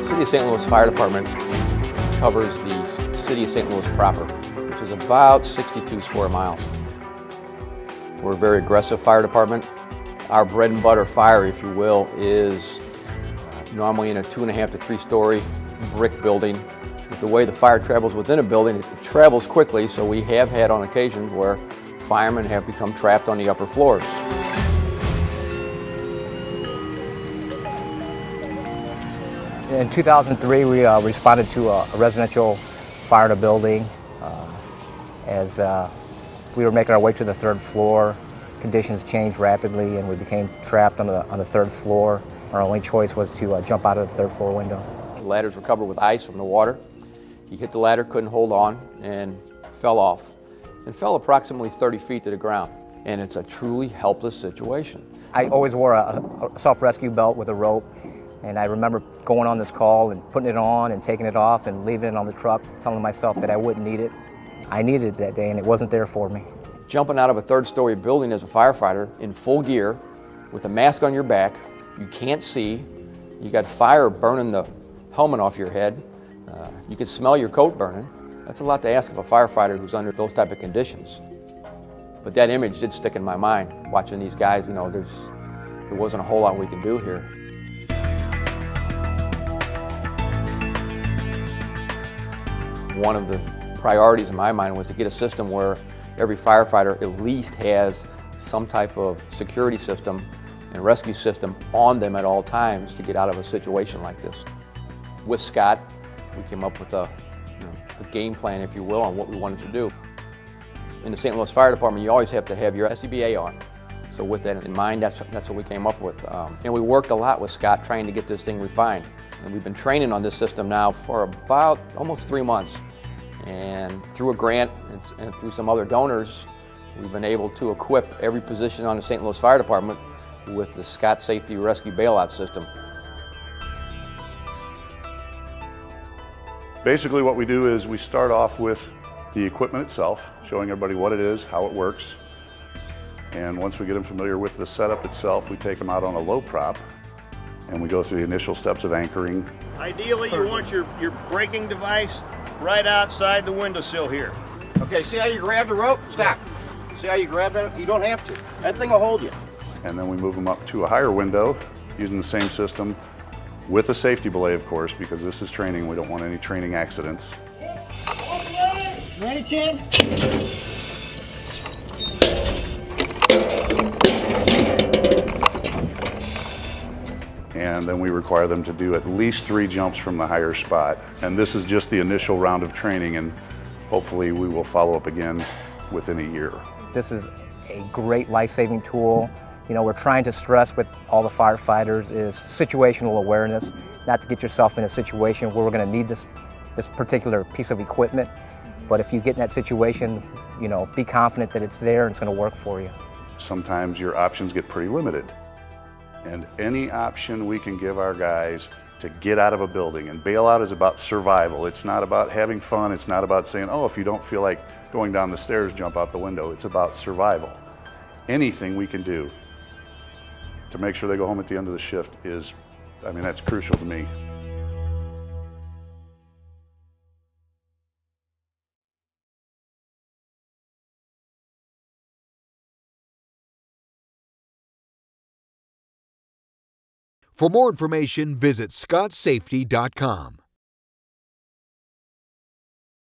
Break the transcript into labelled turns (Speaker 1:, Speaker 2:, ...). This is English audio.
Speaker 1: City of St. Louis Fire Department covers the City of St. Louis proper, which is about 62 square miles. We're a very aggressive fire department. Our bread and butter fire, if you will, is normally in a 2.5 to 3 story brick building. With the way the fire travels within a building, it travels quickly, so we have had on occasion where firemen have become trapped on the upper floors.
Speaker 2: In 2003, we responded to a residential fire in a building. As we were making our way to the 3rd floor, conditions changed rapidly and we became trapped on the 3rd floor. Our only choice was to jump out of the 3rd floor window.
Speaker 1: The ladders were covered with ice from the water. You hit the ladder, couldn't hold on, and fell off. And fell approximately 30 feet to the ground. And it's a truly helpless situation.
Speaker 2: I always wore a self-rescue belt with a rope. And I remember going on this call and putting it on and taking it off and leaving it on the truck, telling myself that I wouldn't need it. I needed it that day and it wasn't there for me.
Speaker 1: Jumping out of a 3rd story building as a firefighter in full gear with a mask on your back, you can't see, you got fire burning the helmet off your head, you can smell your coat burning. That's a lot to ask of a firefighter who's under those type of conditions. But that image did stick in my mind, watching these guys, you know, there wasn't a whole lot we could do here. One of the priorities in my mind was to get a system where every firefighter at least has some type of security system and rescue system on them at all times to get out of a situation like this. With Scott, we came up with a game plan, if you will, on what we wanted to do. In the St. Louis Fire Department, you always have to have your SCBA on. So with that in mind, that's what we came up with. And we worked a lot with Scott trying to get this thing refined. And we've been training on this system now for about almost 3 months. And through a grant and through some other donors, we've been able to equip every position on the St. Louis Fire Department with the Scott Safety Rescue Bailout System.
Speaker 3: Basically what we do is we start off with the equipment itself, showing everybody what it is, how it works. And once we get them familiar with the setup itself, we take them out on a low prop and we go through the initial steps of anchoring.
Speaker 4: Ideally, you want your braking device right outside the windowsill here. Okay, see how you grab the rope? Stop. See how you grab that? You don't have to. That thing will hold you.
Speaker 3: And then we move them up to a higher window using the same system with a safety belay, of course, because this is training. We don't want any training accidents.
Speaker 5: Ready, Tim?
Speaker 3: And then we require them to do at least 3 jumps from the higher spot. And this is just the initial round of training, and hopefully we will follow up again within a year.
Speaker 2: This is a great life-saving tool. You know, we're trying to stress with all the firefighters is situational awareness, not to get yourself in a situation where we're going to need this particular piece of equipment. But if you get in that situation, you know, be confident that it's there and it's going to work for you.
Speaker 3: Sometimes your options get pretty limited. And any option we can give our guys to get out of a building, and bailout is about survival. It's not about having fun. It's not about saying, oh, if you don't feel like going down the stairs, jump out the window. It's about survival. Anything we can do to make sure they go home at the end of the shift is, I mean, that's crucial to me.
Speaker 6: For more information, visit scottsafety.com.